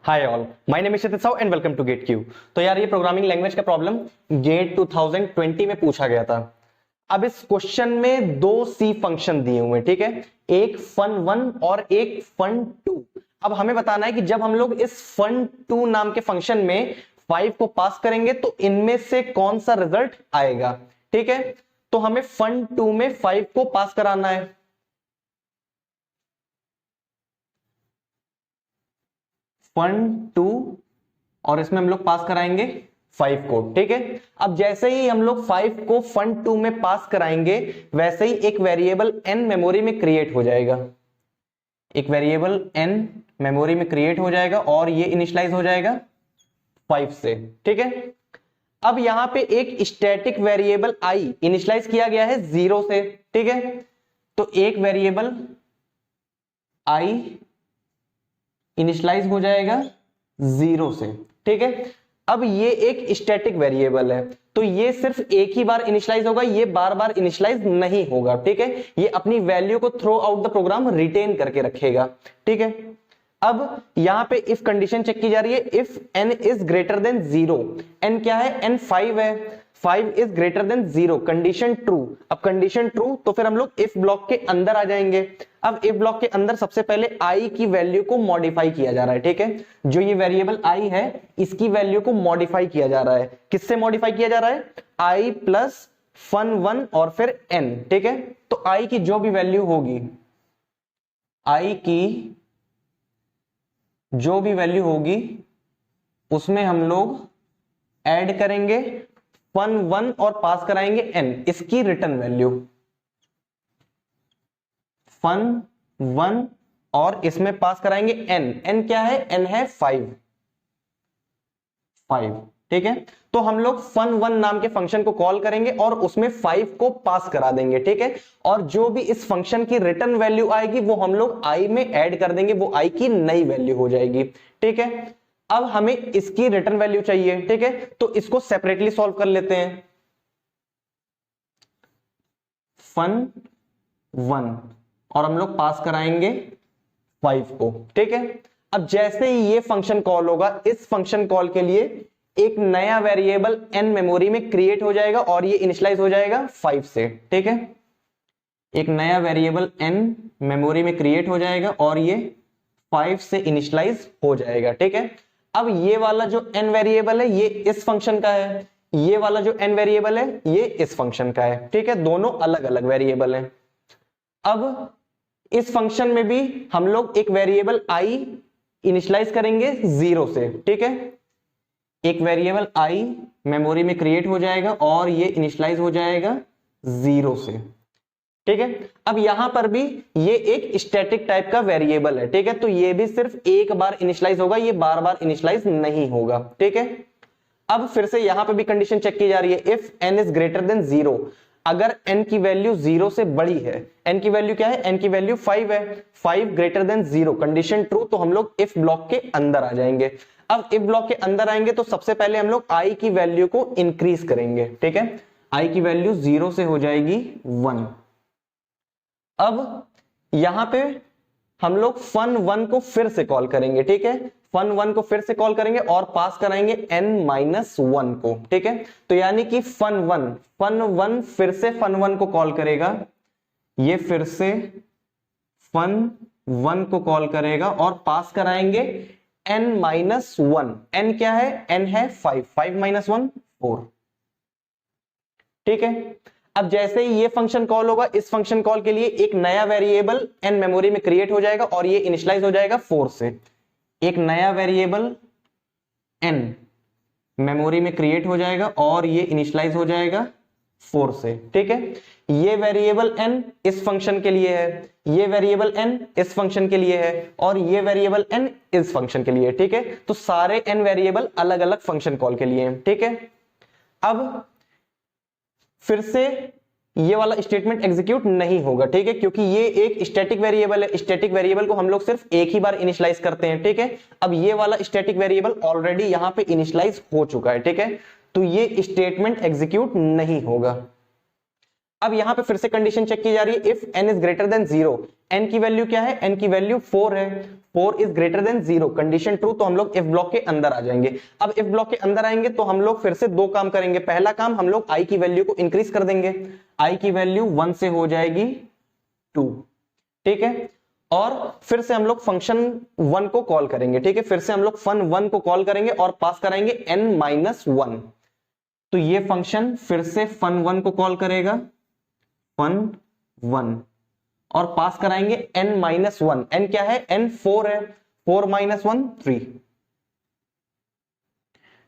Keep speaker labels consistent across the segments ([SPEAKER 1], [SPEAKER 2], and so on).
[SPEAKER 1] Hi all, my name is Kshitij Shaw and welcome to GATE Q. तो यार ये programming language का प्रॉब्लम गेट 2020 में पूछा गया था। अब इस क्वेश्चन में दो सी फंक्शन दिए हुए हैं, ठीक है, एक fun1 और एक fun2। अब हमें बताना है कि जब हम लोग इस fun2 नाम के फंक्शन में 5 को पास करेंगे तो इनमें से कौन सा रिजल्ट आएगा। ठीक है, तो हमें fun2 में 5 को पास कराना है। fun2 और इसमें हम लोग पास कराएंगे 5 को। ठीक है, अब जैसे ही हम लोग 5 को fun2 में पास कराएंगे वैसे ही एक वेरिएबल n मेमोरी में क्रिएट हो जाएगा। एक वेरिएबल n मेमोरी में क्रिएट हो जाएगा और ये इनिशियलाइज हो जाएगा 5 से। ठीक है, अब यहां पे एक स्टैटिक वेरिएबल i इनिशियलाइज किया गया है 0 से। ठीक है, तो एक वेरिएबल i इनिशियलाइज हो जाएगा 0 से। ठीक है, अब ये एक स्टैटिक वेरिएबल है तो ये सिर्फ एक ही बार इनिशियलाइज होगा, ये बार बार इनिशियलाइज नहीं होगा। ठीक है, ये अपनी वैल्यू को throughout the program retain करके रखेगा। ठीक है, अब यहां पे इफ कंडीशन चेक की जा रही है, if n is greater than 0। n क्या है, n 5 है, 5 is greater than 0, condition true. अब कंडीशन ट्रू तो फिर हम लोग इफ ब्लॉक के अंदर आ जाएंगे। अब इफ ब्लॉक के अंदर सबसे पहले i की वैल्यू को मॉडिफाई किया जा रहा है। ठीक है, जो ये वेरिएबल i है इसकी वैल्यू को मॉडिफाई किया जा रहा है। किससे मॉडिफाई किया जा रहा है, i प्लस fun1 और फिर n। ठीक है, तो i की जो भी वैल्यू होगी, i की जो भी वैल्यू होगी उसमें हम लोग ऐड करेंगे fun1 और पास कराएंगे n, इसकी रिटर्न वैल्यू fun1 और इसमें पास कराएंगे n। n क्या है, n है 5। ठीक है, तो हम लोग fun1 नाम के फंक्शन को कॉल करेंगे और उसमें 5 को पास करा देंगे। ठीक है, और जो भी इस फंक्शन की रिटर्न वैल्यू आएगी वो हम लोग i में ऐड कर देंगे, वो i की नई वैल्यू हो जाएगी। ठीक है, अब हमें इसकी रिटर्न वैल्यू चाहिए। ठीक है, तो इसको सेपरेटली सॉल्व कर लेते हैं। fun1 और हम लोग पास कराएंगे 5 को। ठीक है, अब जैसे ही ये फंक्शन कॉल होगा, इस फंक्शन कॉल के लिए एक नया वेरिएबल n मेमोरी में क्रिएट हो जाएगा और ये इनिशियलाइज हो जाएगा 5 से। ठीक है, एक नया वेरिएबल n मेमोरी में क्रिएट हो जाएगा और ये 5 से इनिशियलाइज हो जाएगा। ठीक है, अब ये वाला जो n वेरिएबल है ये इस फंक्शन का है, ये वाला जो n वेरिएबल है ये इस फंक्शन का है। ठीक है, दोनों अलग अलग वेरिएबल हैं। अब इस फंक्शन में भी हम लोग एक वेरिएबल i इनिशियलाइज करेंगे 0 से। ठीक है, एक वेरिएबल i मेमोरी में क्रिएट हो जाएगा और ये इनिशियलाइज हो जाएगा 0 से। ठीक है, अब यहां पर भी ये एक स्टैटिक टाइप का वेरिएबल है। ठीक है, तो ये भी सिर्फ एक बार इनिशियलाइज होगा, ये बार बार इनिशियलाइज नहीं होगा। ठीक है, अब फिर से यहां पर भी कंडीशन चेक की जा रही है, if n is greater than 0। अगर n की वैल्यू 0 से बड़ी है, n की वैल्यू क्या है, n की वैल्यू 5 है, 5 ग्रेटर देन 0, कंडीशन ट्रू, तो हम लोग इफ ब्लॉक के अंदर आ जाएंगे। अब इफ ब्लॉक के अंदर आएंगे तो सबसे पहले हम लोग i की वैल्यू को इंक्रीज करेंगे। ठीक है, i की वैल्यू 0 से हो जाएगी 1। अब यहां पे हम लोग fun1 को फिर से कॉल करेंगे। ठीक है, fun1 को फिर से कॉल करेंगे और पास कराएंगे n-1 को। ठीक है, तो यानी कि fun1 फिर से fun1 को कॉल करेगा, ये फिर से fun1 को कॉल करेगा और पास कराएंगे n-1। n क्या है, n है 5, 5 - 1 4। ठीक है, अब जैसे ही ये फंक्शन कॉल होगा, इस फंक्शन कॉल के लिए एक नया वेरिएबल n मेमोरी में क्रिएट हो जाएगा और ये इनिशियलाइज हो जाएगा 4 से। एक नया वेरिएबल n मेमोरी में क्रिएट हो जाएगा और ये इनिशियलाइज हो जाएगा 4 से। ठीक है, ये वेरिएबल n इस फंक्शन के लिए है, ये वेरिएबल n इस फंक्शन के लिए है और ये वेरिएबल n इस फंक्शन के लिए। ठीक है, तो सारे n वेरिएबल अलग अलग फंक्शन कॉल के लिए हैं। ठीक है, अब फिर से ये वाला स्टेटमेंट एग्जीक्यूट नहीं होगा। ठीक है, क्योंकि ये एक स्टैटिक वेरिएबल है, स्टैटिक वेरिएबल को हम लोग सिर्फ एक ही बार इनिशियलाइज करते हैं। ठीक है, अब ये वाला स्टैटिक वेरिएबल ऑलरेडी यहां पे इनिशियलाइज हो चुका है। ठीक है, तो ये स्टेटमेंट एग्जीक्यूट नहीं होगा। अब यहां पे फिर से कंडीशन चेक की जा रही है, if n is greater than 0, n की वैल्यू क्या है, n की वैल्यू 4 है, 4 is greater than 0, condition true, तो हम लोग इफ ब्लॉक के अंदर आ जाएंगे। अब इफ ब्लॉक के अंदर आएंगे तो हम लोग फिर से दो काम करेंगे। पहला काम, हम लोग i की वैल्यू को इंक्रीज कर देंगे, i की वैल्यू 1 से हो जाएगी 2, ठीक है। और फिर से हम लोग फंक्शन 1 को कॉल करेंगे, ठीक है, फिर से हम लोग फन 1 को कॉल करेंगे और पास कराएंगे n-1, तो ये फंक्शन फिर से फन 1 को कॉल करेगा, फन 1, और पास कराएंगे n-1, n क्या है, n 4 है, 4 - 1 3,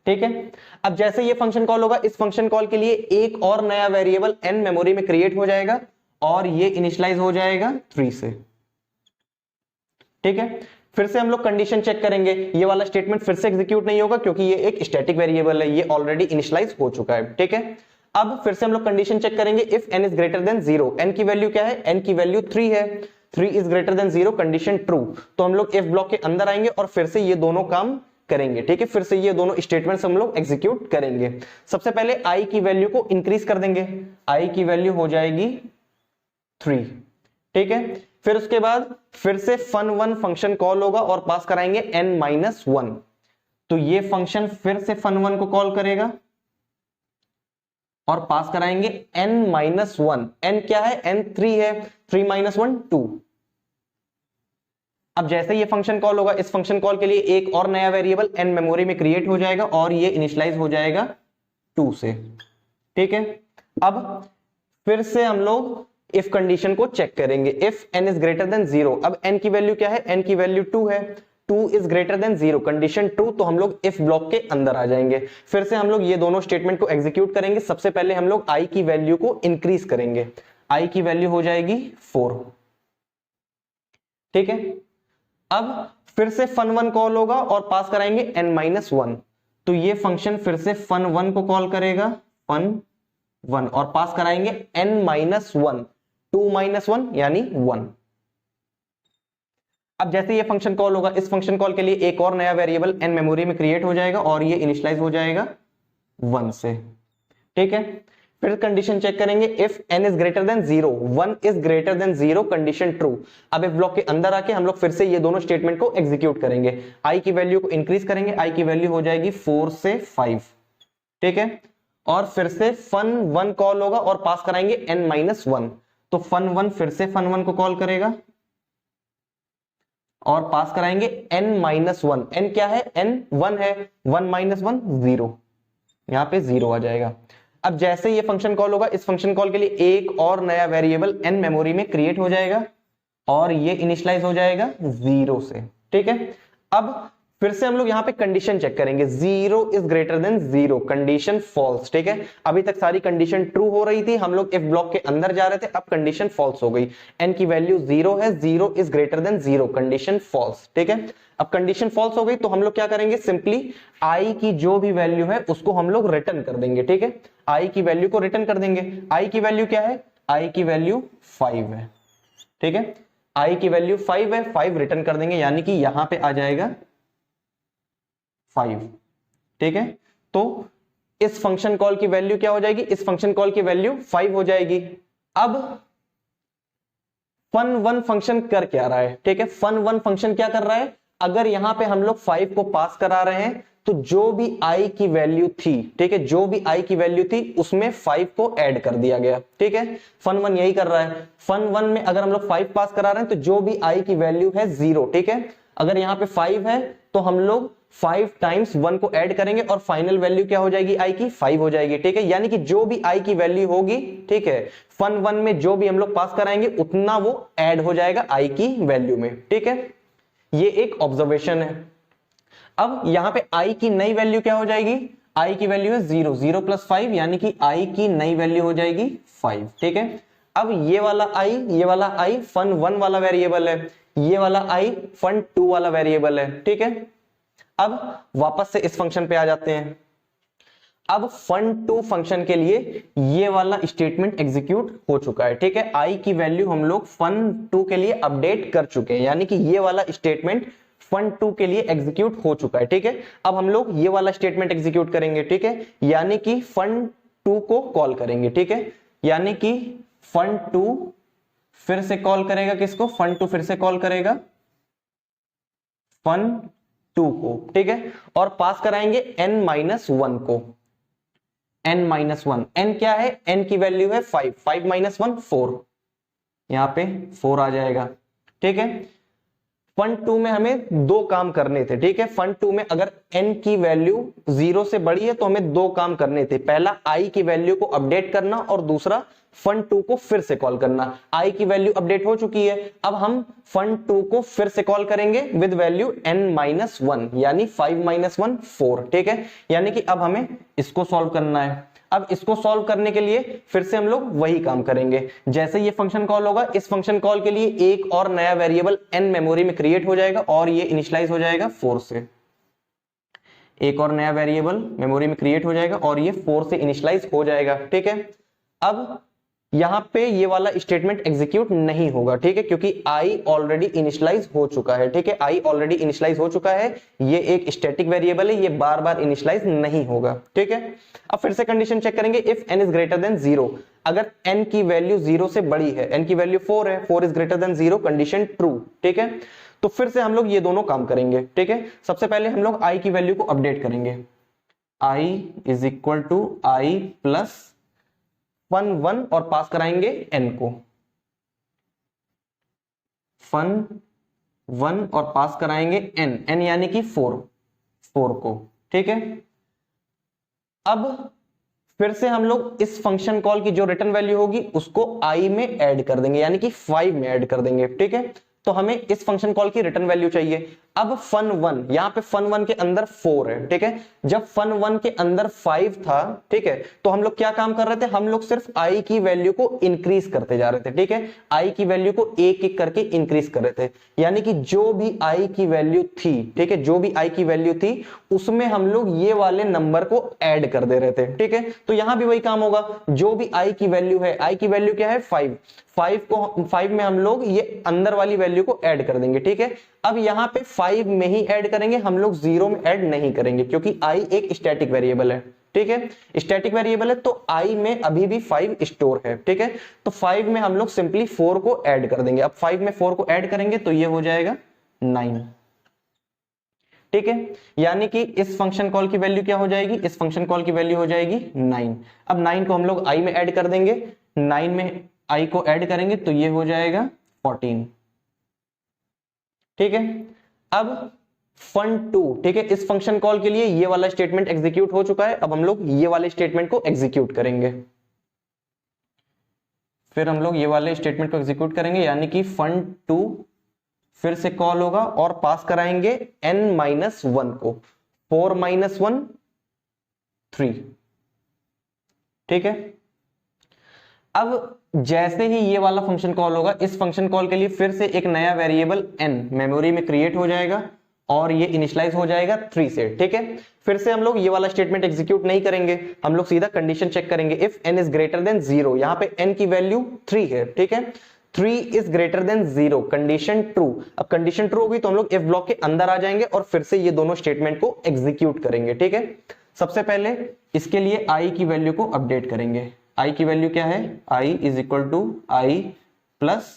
[SPEAKER 1] ठीक है। अब जैसे ये फंक्शन कॉल होगा, इस फंक्शन कॉल के लिए एक और नया वेरिएबल n मेमोरी में क्रिएट हो जाएगा और ये इनिशियलाइज हो जाएगा 3 से, ठीक है। फिर से हम लोग कंडीशन चेक करेंगे, ये वाला स्टेटमेंट फिर से एग्जीक्यूट नहीं होगा क्योंकि ये एक स्टैटिक वेरिएबल है, ये ऑलरेडी इनिशियलाइज हो चुका है, ठीक है। अब फिर से हम लोग कंडीशन चेक करेंगे, if n is greater than 0, n की वैल्यू क्या है, n की वैल्यू 3 है, 3 is greater than 0, condition true, तो हम लोग इफ ब्लॉक के अंदर आएंगे और फिर से ये दोनों काम करेंगे, ठीक है। फिर से ये दोनों स्टेटमेंट्स हम लोग एग्जीक्यूट करेंगे। सबसे पहले i की वैल्यू को इंक्रीज कर देंगे, i की वैल्यू हो जाएगी 3, ठीक है। फिर उसके बाद फिर से fun1 फंक्शन कॉल होगा और पास कराएंगे n-1, तो ये फंक्शन फिर से fun1 को कॉल करेगा और पास कराएंगे n-1, n क्या है, n 3 है, 3 - 1 2। अब जैसे ये फंक्शन कॉल होगा, इस फंक्शन कॉल के लिए एक और नया वेरिएबल n मेमोरी में क्रिएट हो जाएगा और ये इनिशियलाइज हो जाएगा 2 से, ठीक है। अब फिर से हम लोग इफ कंडीशन को चेक करेंगे, if n is greater than 0, अब n की वैल्यू क्या है, n की वैल्यू 2 है, 2 is greater than 0, condition true, तो हम लोग इफ ब्लॉक के अंदर आ जाएंगे। फिर से हम लोग ये दोनों स्टेटमेंट को एग्जीक्यूट करेंगे। सबसे पहले हम लोग i की वैल्यू को इंक्रीज करेंगे, i की वैल्यू हो जाएगी 4, ठीक है। अब फिर से fun1 कॉल होगा और पास कराएंगे n-1, तो ये फंक्शन फिर से fun1 को कॉल करेगा, fun1, और पास कराएंगे n-1, 2 - 1 यानी 1। अब जैसे ये फंक्शन कॉल होगा, इस फंक्शन कॉल के लिए एक और नया वेरिएबल n मेमोरी में क्रिएट हो जाएगा और ये इनिशियलाइज हो जाएगा 1 से, ठीक है। फिर कंडीशन चेक करेंगे, if n is greater than 0, 1 is greater than 0, condition true. अब इफ ब्लॉक के अंदर आके हम लोग फिर से ये दोनों स्टेटमेंट को एग्जीक्यूट करेंगे, i की वैल्यू को इंक्रीज करेंगे, i की वैल्यू हो जाएगी 4 से 5, ठीक है। और फिर से fun1 कॉल होगा और पास कराएंगे n-1, तो fun1 फिर से fun1 को कॉल करेगा और पास कराएंगे n-1, n क्या है, n 1 है, 1 - 1 0, यहां पे 0 आ जाएगा। अब जैसे ये फंक्शन कॉल होगा, इस फंक्शन कॉल के लिए एक और नया वेरिएबल n मेमोरी में क्रिएट हो जाएगा और ये इनिशियलाइज हो जाएगा 0 से, ठीक है। अब फिर से हम लोग यहाँ पे कंडीशन चेक करेंगे, 0 is greater than 0, condition false, ठीक है। अभी तक सारी कंडीशन ट्रू हो रही थी, हम लोग इफ ब्लॉक के अंदर जा रहे थे, अब कंडीशन फॉल्स हो गई, n की वैल्यू 0 है, 0 is greater than 0, condition false, ठीक है। अब कंडीशन फॉल्स हो गई तो हम लोग क्या करेंगे, सिंपली i की जो भी वैल्यू है उसको हम लोग रिटर्न कर देंगे, ठीक है। i की वैल्यू को रिटर्न कर देंगे, i की वैल्यू क्या है, i की वैल्यू 5 है, ठीक है। i की वैल्यू 5 है, 5 रिटर्न कर देंगे, यानी कि यहां पे आ जाएगा 5, ठीक है। तो इस फंक्शन कॉल की वैल्यू क्या हो जाएगी, इस फंक्शन कॉल की वैल्यू 5 हो जाएगी। अब fun1 फंक्शन कर क्या रहा है, ठीक है। fun1 फंक्शन क्या कर रहा है, अगर यहां पे हम लोग 5 को पास करा रहे हैं तो जो भी i की वैल्यू थी, ठीक है, जो भी i की वैल्यू थी उसमें 5 को ऐड कर दिया गया, ठीक है। fun1 यही कर रहा है, fun1 में अगर हम लोग 5 पास करा रहे हैं तो जो भी i की वैल्यू है 0, ठीक है। अगर यहां पे 5 है तो हम लोग 5 टाइम्स 1 को ऐड करेंगे और फाइनल वैल्यू क्या हो जाएगी i की, 5 हो जाएगी, ठीक है। यानी कि जो भी i की वैल्यू होगी, ठीक है, fun1 में जो भी हम लोग पास कराएंगे उतना वो ऐड हो जाएगा i की वैल्यू में, ठीक है। ये एक ऑब्जर्वेशन है। अब यहां पे i की नई वैल्यू क्या हो जाएगी, i की वैल्यू है 0, 0 + 5 यानी कि i की नई वैल्यू हो जाएगी 5, ठीक है। अब ये वाला i fun1 वाला वेरिएबल है, ये वाला i fun2 वाला वेरिएबल है, ठीक है। अब वापस से इस फंक्शन पे आ जाते हैं। अब fun2 फंक्शन के लिए ये वाला स्टेटमेंट एग्जीक्यूट हो चुका है, ठीक है। i की वैल्यू हम लोग fun2 के लिए अपडेट कर चुके हैं, यानी कि ये वाला स्टेटमेंट fun2 के लिए एग्जीक्यूट हो चुका है, ठीक है। अब हम लोग ये वाला स्टेटमेंट एग्जीक्यूट करेंगे, ठीक है, यानी कि fun2 को कॉल करेंगे, ठीक है, यानी कि फन टू फिर से कॉल करेगा किसको, फन टू फिर से कॉल करेगा फन टू को, ठीक है, और पास कराएंगे n-1 को, n-1, n क्या है, n की वैल्यू है 5, 5 - 1 4, यहां पे 4 आ जाएगा, ठीक है। फन टू में हमें दो काम करने थे, ठीक है। फन टू में अगर n की वैल्यू 0 से बड़ी है तो हमें दो काम करने थे, पहला i की वैल्यू को अपडेट करना और दूसरा फन टू को फिर से कॉल करना। i की वैल्यू अपडेट हो चुकी है, अब हम फन टू को फिर से कॉल करेंगे विद वैल्यू n-1 यानी 5 - 1 4, ठीक है। यानी कि अब हमें इसको सॉल्व करना है। अब इसको सॉल्व करने के लिए फिर से हम लोग वही काम करेंगे, जैसे ये फंक्शन कॉल होगा, इस फंक्शन कॉल के लिए एक और नया वेरिएबल n मेमोरी में क्रिएट हो जाएगा और ये इनिशियलाइज हो जाएगा 4 से। एक और नया वेरिएबल मेमोरी में क्रिएट हो जाएगा और ये 4 से इनिशियलाइज हो जाएगा, ठीक है। अब यहां पे ये वाला स्टेटमेंट एग्जीक्यूट नहीं होगा, ठीक है, क्योंकि i ऑलरेडी इनिशियलाइज हो चुका है, ठीक है, i ऑलरेडी इनिशियलाइज हो चुका है, ये एक स्टैटिक वेरिएबल है, ये बार बार इनिशियलाइज नहीं होगा, ठीक है। अब फिर से कंडीशन चेक करेंगे, if n is greater than 0, अगर n की वैल्यू 0 से बड़ी है, n की वैल्यू 4 है, 4 is greater than 0, condition true, ठीक है। तो फिर से हम लोग ये दोनों काम करेंगे, ठीक है। सबसे पहले हम लोग i की वैल्यू को अपडेट करेंगे, i is equal to i plus fun 1 और पास कराएंगे n को, फन 1 और पास कराएंगे n यानी कि 4 को, ठीक है। अब फिर से हम लोग इस फंक्शन कॉल की जो रिटर्न वैल्यू होगी उसको i में ऐड कर देंगे, यानी कि 5 में ऐड कर देंगे, ठीक है। तो हमें इस फंक्शन कॉल की रिटर्न वैल्यू चाहिए। अब फन 1, यहां पे फन 1 के अंदर 4 है, ठीक है, जब फन 1 के अंदर 5 था, ठीक है, तो हम लोग क्या काम कर रहे थे, हम लोग सिर्फ i की वैल्यू को इंक्रीज करते जा रहे थे, ठीक है, i की वैल्यू को एक एक करके इंक्रीज कर रहे थे, यानी कि जो भी i की वैल्यू थी, ठीक है, जो भी i की वैल्यू थी उसमें हम लोग ये वाले नंबर को ऐड कर दे रहे थे, ठीक है। तो यहां भी वही काम होगा, जो भी i की वैल्यू है, i की वैल्यू क्या है 5 में हम लोग ये अंदर वाली वैल्यू को ऐड कर देंगे, ठीक है। अब यहां पे 5 में ही ऐड करेंगे, हम लोग 0 में ऐड नहीं करेंगे, क्योंकि i एक स्टैटिक वेरिएबल है, ठीक है, स्टैटिक वेरिएबल है, तो i में अभी भी 5 स्टोर है, ठीक है। तो 5 में हम लोग सिंपली 4 को ऐड कर देंगे। अब 5 में 4 को ऐड करेंगे तो ये हो जाएगा 9, ठीक है। यानी कि इस फंक्शन कॉल की वैल्यू क्या हो जाएगी, इस फंक्शन कॉल की वैल्यू हो जाएगी 9। अब 9 को हम लोग i में ऐड कर देंगे, 9 में i को ऐड करेंगे तो ये हो जाएगा 14, ठीक है। अब फन 2, ठीक है, इस फंक्शन कॉल के लिए ये वाला स्टेटमेंट एग्जीक्यूट हो चुका है, अब हम लोग ये वाले स्टेटमेंट को एग्जीक्यूट करेंगे, फिर हम लोग ये वाले स्टेटमेंट को एग्जीक्यूट करेंगे, यानी कि फन 2 फिर से कॉल होगा और पास कराएंगे n-1 को, 4 - 1 3, ठीक है। अब जैसे ही ये वाला फंक्शन कॉल होगा, इस फंक्शन कॉल के लिए फिर से एक नया वेरिएबल n मेमोरी में क्रिएट हो जाएगा और ये इनिशियलाइज हो जाएगा 3 से, ठीक है। फिर से हम लोग ये वाला स्टेटमेंट एग्जीक्यूट नहीं करेंगे, हम लोग सीधा कंडीशन चेक करेंगे, if n is greater than 0, यहां पे n की वैल्यू 3 है, ठीक है, 3 is greater than 0, condition true. अब कंडीशन ट्रू होगी तो हम लोग इफ ब्लॉक के अंदर आ जाएंगे और फिर से ये दोनों स्टेटमेंट को एग्जीक्यूट करेंगे, ठीक है। सबसे पहले इसके लिए i की वैल्यू को अपडेट करेंगे, i की वैल्यू क्या है, i is equal to i plus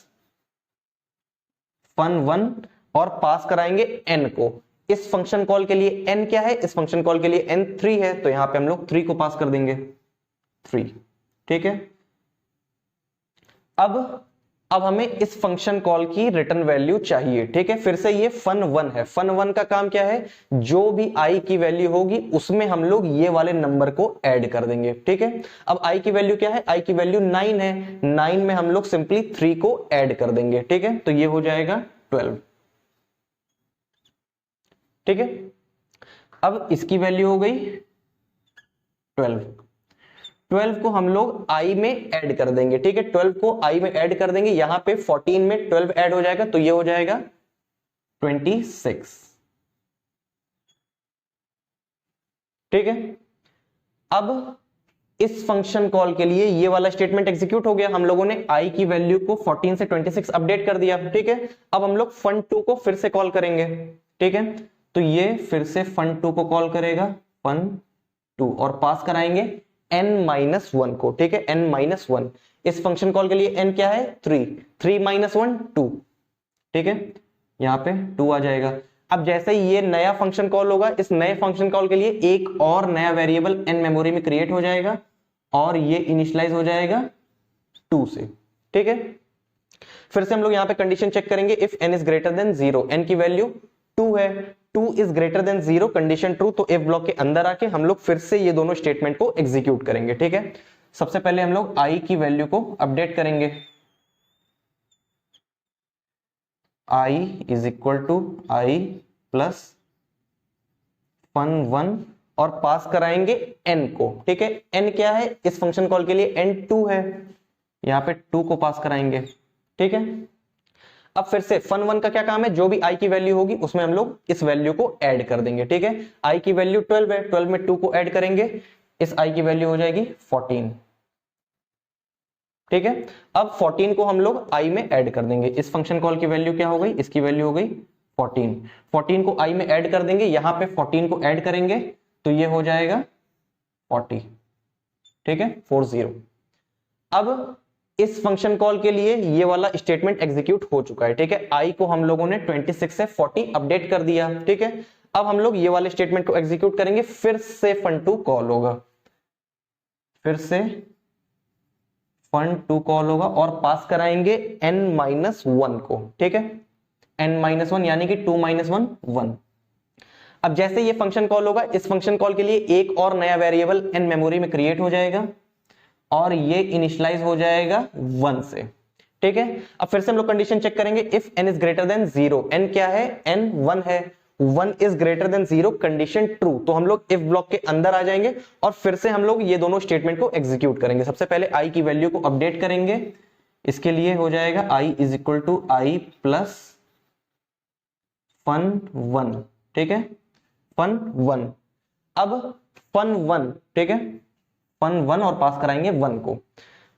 [SPEAKER 1] fun 1 और पास कराएंगे n को। इस फंक्शन कॉल के लिए n क्या है, इस फंक्शन कॉल के लिए n 3 है, तो यहां पे हम लोग 3 को पास कर देंगे, 3, ठीक है। अब हमें इस फंक्शन कॉल की रिटर्न वैल्यू चाहिए, ठीक है। फिर से ये फन 1 है, फन 1 का काम क्या है, जो भी i की वैल्यू होगी उसमें हम लोग ये वाले नंबर को ऐड कर देंगे, ठीक है। अब i की वैल्यू क्या है, i की वैल्यू 9 है, 9 में हम लोग सिंपली 3 को ऐड कर देंगे, ठीक है, तो ये हो जाएगा 12, ठीक है। अब इसकी वैल्यू हो गई 12 को हम लोग i में ऐड कर देंगे, ठीक है, 12 को i में ऐड कर देंगे, यहां पे 14 में 12 ऐड हो जाएगा तो ये हो जाएगा 26, ठीक है। अब इस फंक्शन कॉल के लिए ये वाला स्टेटमेंट एग्जीक्यूट हो गया, हम लोगों ने i की वैल्यू को 14 से 26 अपडेट कर दिया, ठीक है। अब हम लोग fun 2 को फिर से कॉल करेंगे, ठीक है, तो ये फिर से fun 2 को कॉल करेगा, fun 2 और पास कराएंगे n-1 को, ठीक है, n-1 इस फंक्शन कॉल के लिए n क्या है 3, 3 माइनस 1 2, ठीक है, यहाँ पे 2 आ जाएगा। अब जैसे ही ये नया फंक्शन कॉल होगा, इस नए फंक्शन कॉल के लिए एक और नया वेरिएबल n मेमोरी में क्रिएट हो जाएगा और ये इनिशियलाइज हो जाएगा 2 से, ठीक है। फिर से हम लोग यहाँ पे कंडीशन चेक करेंगे, if n is greater than 0, n की वैल्यू 2 है, 2 is greater than 0, condition true, तो इफ ब्लॉक के अंदर आके हम लोग फिर से ये दोनों स्टेटमेंट को एग्जीक्यूट करेंगे, ठीक है। सबसे पहले हम लोग i की वैल्यू को अपडेट करेंगे, i is equal to i plus fun1 और पास कराएंगे n को, ठीक है। n क्या है इस फंक्शन कॉल के लिए, n 2 है, यहाँ पे 2 को पास कराएंगे, ठीक है। अब फिर से fun1 का क्या काम है, जो भी i की वैल्यू होगी उसमें हम लोग इस वैल्यू को ऐड कर देंगे, ठीक है। i की वैल्यू 12 है, 12 में 2 को ऐड करेंगे, इस i की वैल्यू हो जाएगी 14, ठीक है। अब 14 को हम लोग i में ऐड कर देंगे, इस फंक्शन कॉल की वैल्यू क्या हो गई, इसकी वैल्यू हो गई 14, 14 को i में ऐड कर देंगे, यहां पे 14 को ऐड करेंगे तो ये हो जाएगा 40, ठीक है, 40। अब इस फंक्शन कॉल के लिए ये वाला स्टेटमेंट एग्जीक्यूट हो चुका है, ठीक है। i को हम लोगों ने 26 से 40 अपडेट कर दिया, ठीक है। अब हम लोग ये वाले स्टेटमेंट को एग्जीक्यूट करेंगे, फिर से fun2 कॉल होगा, फिर से fun2 कॉल होगा और पास कराएंगे n-1 को, ठीक है, n-1 यानी कि 2 - 1 1। अब जैसे ये फंक्शन कॉल होगा, इस फंक्शन कॉल के लिए एक और नया वेरिएबल n मेमोरी में क्रिएट हो जाएगा और ये इनिशियलाइज हो जाएगा 1 से, ठीक है। अब फिर से हम लोग कंडीशन चेक करेंगे, if n is greater than 0, n क्या है, n 1 है, 1 is greater than 0, condition true, तो हम लोग इफ ब्लॉक के अंदर आ जाएंगे और फिर से हम लोग ये दोनों स्टेटमेंट को एग्जीक्यूट करेंगे। सबसे पहले i की वैल्यू को अपडेट करेंगे, इसके लिए हो जाएगा i is equal to i plus fun1, ठीक है, fun1। अब fun1, ठीक है, fun1 और पास कराएंगे 1 को।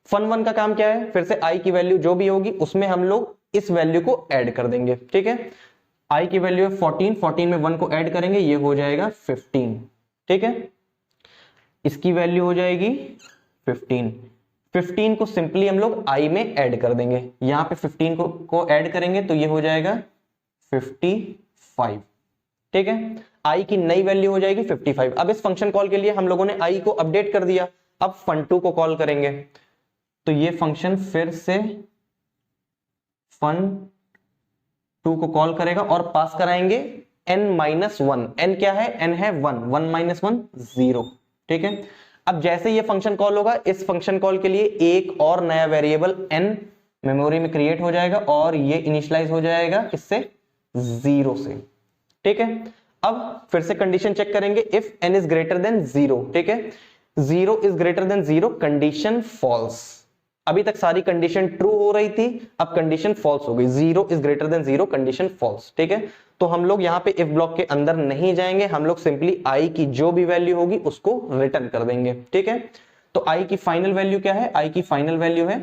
[SPEAKER 1] fun1 का काम क्या है, फिर से i की वैल्यू जो भी होगी उसमें हम लोग इस वैल्यू को ऐड कर देंगे, ठीक है। i की वैल्यू है 14, 14 में 1 को ऐड करेंगे, ये हो जाएगा 15, ठीक है। इसकी वैल्यू हो जाएगी 15, 15 को सिंपली हम लोग i में ऐड कर देंगे, यहां पे 15 को ऐड करेंगे तो ये हो जाएगा 55, ठीक है। i की नई वैल्यू हो जाएगी 55। अब इस फंक्शन कॉल के लिए हम लोगों ने i को अपडेट कर दिया, अब fun2 को कॉल करेंगे तो ये फंक्शन फिर से fun2 को कॉल करेगा और पास कराएंगे n-1, n क्या है, n है 1, 1 - 1 0, ठीक है। अब जैसे ये फंक्शन कॉल होगा, इस फंक्शन कॉल के लिए एक और नया वेरिएबल n मेमोरी में क्रिएट हो जाएगा और ये इनिशियलाइज हो जाएगा इससे 0 से, ठीक है। अब फिर से कंडीशन चेक करेंगे, if n is greater than 0, ठीक है, 0 is greater than 0, condition false. अभी तक सारी कंडीशन ट्रू हो रही थी, अब कंडीशन फॉल्स हो गई, 0 is greater than 0, condition false, ठीक है। तो हम लोग यहाँ पे इफ ब्लॉक के अंदर नहीं जाएंगे, हम लोग सिंपली i की जो भी वैल्यू होगी उसको रिटर्न कर देंगे, ठीक है। तो i की फाइनल वैल्यू क्या है, i की फाइनल वैल्यू है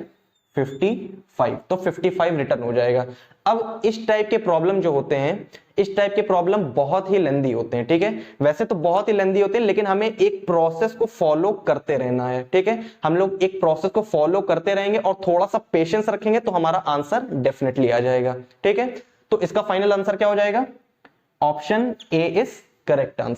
[SPEAKER 1] 55, तो 55 रिटर्न हो जाएगा। अब इस टाइप के प्रॉब्लम जो होते हैं, इस टाइप के प्रॉब्लम बहुत ही लेंदी होते हैं, ठीक है। वैसे तो बहुत ही लेंदी होते हैं, लेकिन हमें एक प्रोसेस को फॉलो करते रहना है, ठीक है। हम लोग एक प्रोसेस को फॉलो करते रहेंगे और थोड़ा सा पेशेंस रखेंगे तो हमारा आंसर डेफिनेटली आ जाएगा, ठीक है। तो इसका फाइनल आंसर क्या हो जाएगा, option A is correct answer.